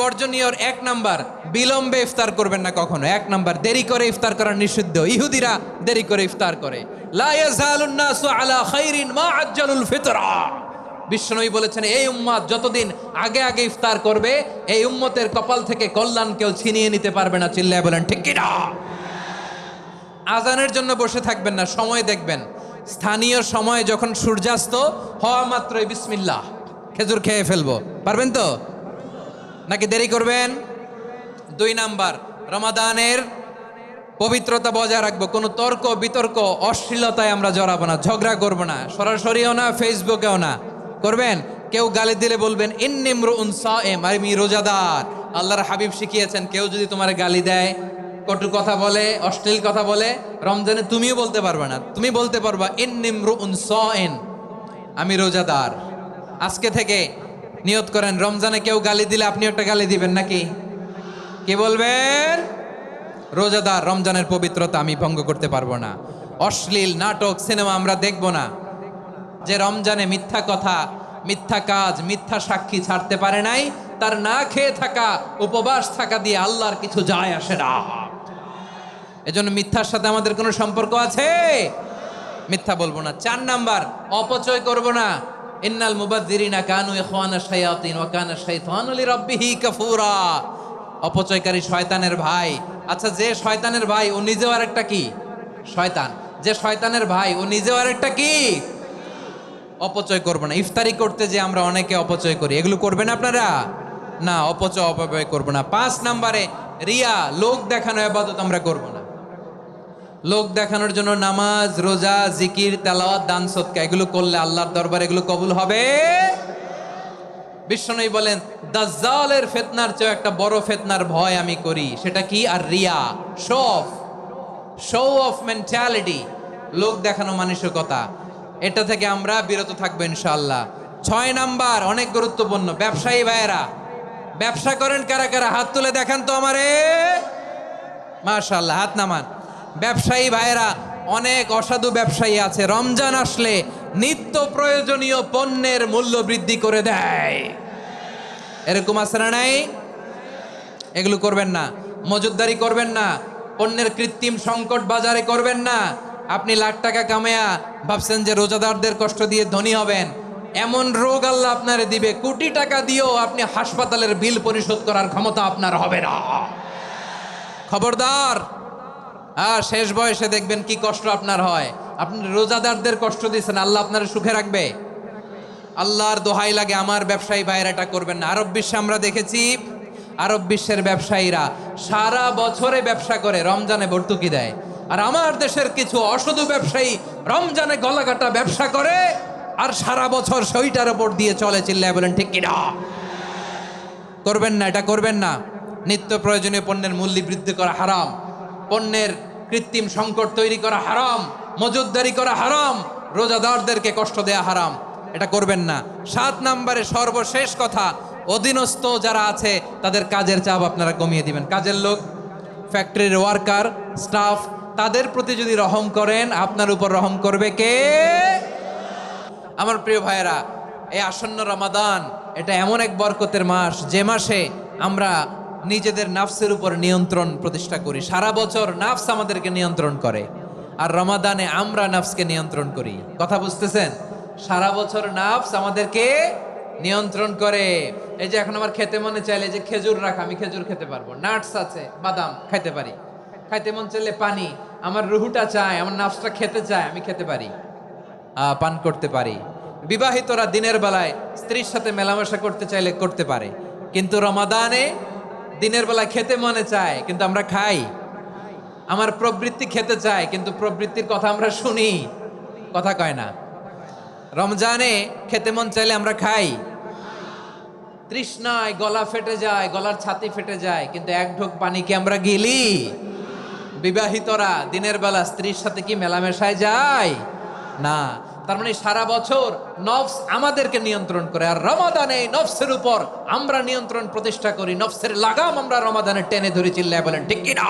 বর্জনীয় এক নাম্বার, বিলম্বে ইফতার করবেন না কখনো। এক নাম্বার, দেরি করে ইফতার করা নিষিদ্ধ। ইহুদিরা দেরি করে ইফতার করে। লা ইয়াজালুন নাসু আলা খাইরিন মা আজ্জালুল ফিতরা। বিশ্বনবী বলেছেন, এই উম্মত যতদিন আগে আগে ইফতার করবে, এই উম্মতের কপাল থেকে কল্যাণ কেউ ছিনিয়ে নিতে পারবে না। চিল্লায় বলেন ঠিক কি না? আজানের জন্য বসে থাকবেন না, সময় দেখবেন। স্থানীয় সময় যখন সূর্যাস্ত হওয়া মাত্রই বিসমিল্লাহ, খেজুর খেয়ে ফেলবো। পারবেন তো নাকি দেরি করবেন? 2 নাম্বার, রমাদানের পবিত্রতা বজায় রাখবো। কোনো তর্ক বিতর্ক অশ্লীলতায় আমরা জড়াবো না, ঝগড়া করবো না, সরাসরিও না, ফেসবুকেও না। করবেন? কেউ গালি দিলে বলবেন ইন্নিমরুউন সায়েম, আমি রোজাদার। আল্লাহর হাবিব শিখিয়েছেন, কেউ যদি তোমার গালি দেয়, কটু কথা বলে, অশ্লীল কথা বলে, রমজানে তুমিও বলতে পারবে না। তুমি বলতে পারবা ইন্নিমরুউন সায়েম, আমি রোজাদার। আজকে থেকে নিয়ত করেন, রমজানে কেউ গালি দিলে আপনি একটা গালি দিবেন নাকি? কি বলবেন? রোজাদার, রমজানের পবিত্রতা আমি ভঙ্গ করতে পারবো না। অশ্লীল নাটক সিনেমা আমরা দেখব না। যে রমজানে মিথ্যা কথা, মিথ্যা কাজ, মিথ্যা সাক্ষী ছাড়তে পারে নাই, তার না খেয়ে থাকা, উপবাস থাকা দিয়ে আল্লাহর কিছু যায় আসে না। এজন্য মিথ্যার সাথে আমাদের কোনো সম্পর্ক আছে? মিথ্যা বলবো না। 4 নাম্বার, অপচয় করব না। ইন্নাল মুবাযযিরিনা কানু ইখওয়ানাশ শায়াতিন ওয়া কানা শাইতানু লিরাব্বিহি কাফুরা। অপচয়কারী শয়তানের ভাই। আচ্ছা, যে শয়তানের ভাই ও নিজেও আরেকটা কি? শয়তান। যে শয়তানের ভাই ও নিজেও আরেকটা কি? অপচয় করব না। ইফতারি করতে যে আমরা অনেকে অপচয় করি, এগুলো করবেন আপনারা না। অপব্যয় করব না। 5 নাম্বারে, রিয়া, লোক দেখানো ইবাদত আমরা করব না। লোক দেখানোর জন্য নামাজ, রোজা, জিকির, তেলাওয়াত, দান, সদকা এগুলো করলে আল্লাহর দরবারে এগুলো কবুল হবে। বিশ্বনবী বলেন, দাজ্জালের ফিতনার চেয়ে একটা বড় ফিতনার ভয় আমি করি। সেটা কি? আর রিয়া, শো অফ মেন্টালিটি, লোক দেখানো মানসিকতা। এটা থেকে আমরা বিরত থাকবো ইনশাআল্লাহ। 6 নাম্বার, অনেক গুরুত্বপূর্ণ। ব্যবসায়ী ভাইয়েরা, ব্যবসা করেন কারা কারা? হাত তুলে দেখান তো আমারে। মাশাআল্লাহ, হাত নামান। ব্যবসায়ী ভাইয়েরা, অনেক অসাধু ব্যবসায়ী আছে, রমজান আসলে নিত্য প্রয়োজনীয় পণ্যের মূল্য বৃদ্ধি করে দেয়। এরকম আছে না নাই? এগুলো করবেন না। মজুদদারি করবেন না। পণ্যের কৃত্রিম সংকট বাজারে করবেন না। আপনি লাখ টাকা কামায়া ভাবছেন যে রোজাদারদের কষ্ট দিয়ে ধনী হবেন। এমন রোগ আল্লাহ আপনারে দিবে, কোটি টাকা দিয়েও আপনি হাসপাতালের বিল পরিশোধ করার ক্ষমতা আপনার হবে না। খবরদার। শেষ বয়সে দেখবেন কি কষ্ট আপনার হয়। আপনি রোজাদারদের কষ্ট দিচ্ছেন, আল্লাহ আপনার সুখে রাখবে? আল্লাহর দোহাই লাগে, আমার ব্যবসায়ী ভাইয়েরা এটা করবেন না। আরব বিশ্বে আমরা দেখেছি, আরব বিশ্বের ব্যবসায়ীরা সারা বছরে ব্যবসা করে, রমজানে ভর্তুকি দেয়। আর আমার দেশের কিছু অসাধু ব্যবসায়ী রমজানে গলাকাটা ব্যবসা করে আর সারা বছর সেইটার উপর দিয়ে চলে। চিল্লায় বলেন ঠিক কিনা? করবেন না, এটা করবেন না। নিত্য প্রয়োজনীয় পণ্যের মূল্য বৃদ্ধি করা হারাম, পণ্যের কৃত্রিম সংকট তৈরি করা হারাম, মজুদদারি করা হারাম, রোজাদারদেরকে কষ্ট দেয়া হারাম। এটা করবেন না। 7 নাম্বারে সর্বশেষ কথা, অধীনস্থ যারা আছে তাদের কাজের চাপ আপনারা কমিয়ে দিবেন। কাজের লোক, ফ্যাক্টরির ওয়ার্কার, স্টাফ, তাদের প্রতি যদি রহম করেন, আপনার উপর রহম করবে কে? আমার প্রিয় ভাইয়েরা, এই আসন্ন রমাদান এটা এমন এক বরকতের মাস, যে মাসে আমরা নিজেদের নাফসের উপর নিয়ন্ত্রণ প্রতিষ্ঠা করি। সারা বছর নাফস আমাদেরকে নিয়ন্ত্রণ করে, আর রমাদানে আমরা নাফসকে নিয়ন্ত্রণ করি। কথা বুঝতেছেন? সারা বছর নাফস আমাদেরকে নিয়ন্ত্রণ করে। এই যে এখন আমার খেতে মনে চাইলে যে খেজুর রাখা, আমি খেজুর খেতে পারবো। নাটস আছে, বাদাম খাইতে পারি। খাইতে মন চাইলে পানি, আমার রুহুটা চায়, আমার নাফসটা খেতে চায়, আমি খেতে পারি, পান করতে পারি। বিবাহিতরা দিনের বেলায় স্ত্রীর সাথে মেলামেশা করতে চাইলে করতে পারে, কিন্তু রমাদানে দিনের বেলায় খেতে মনে চায় কিন্তু আমরা খাই। আমার প্রবৃত্তি খেতে চায় কিন্তু প্রবৃত্তির কথা আমরা শুনি, কথা কয় না। রমজানে খেতে মন চাইলে আমরা খাই। তৃষ্ণায় গলা ফেটে যায়, গলার ছাতি ফেটে যায়, কিন্তু এক ঢোক পানি কি আমরা গিলি? বিবাহিতরা দিনের বেলা স্ত্রীর সাথে কি মেলামেশায় যায় না। তার মানে সারা বছর নফস আমাদেরকে নিয়ন্ত্রণ করে, আর রমাদানে নফসের উপর আমরা নিয়ন্ত্রণ প্রতিষ্ঠা করি। নফসের লাগাম আমরা রমাদানে টেনে ধরে। চিল্লায় বলেন ঠিক কিনা?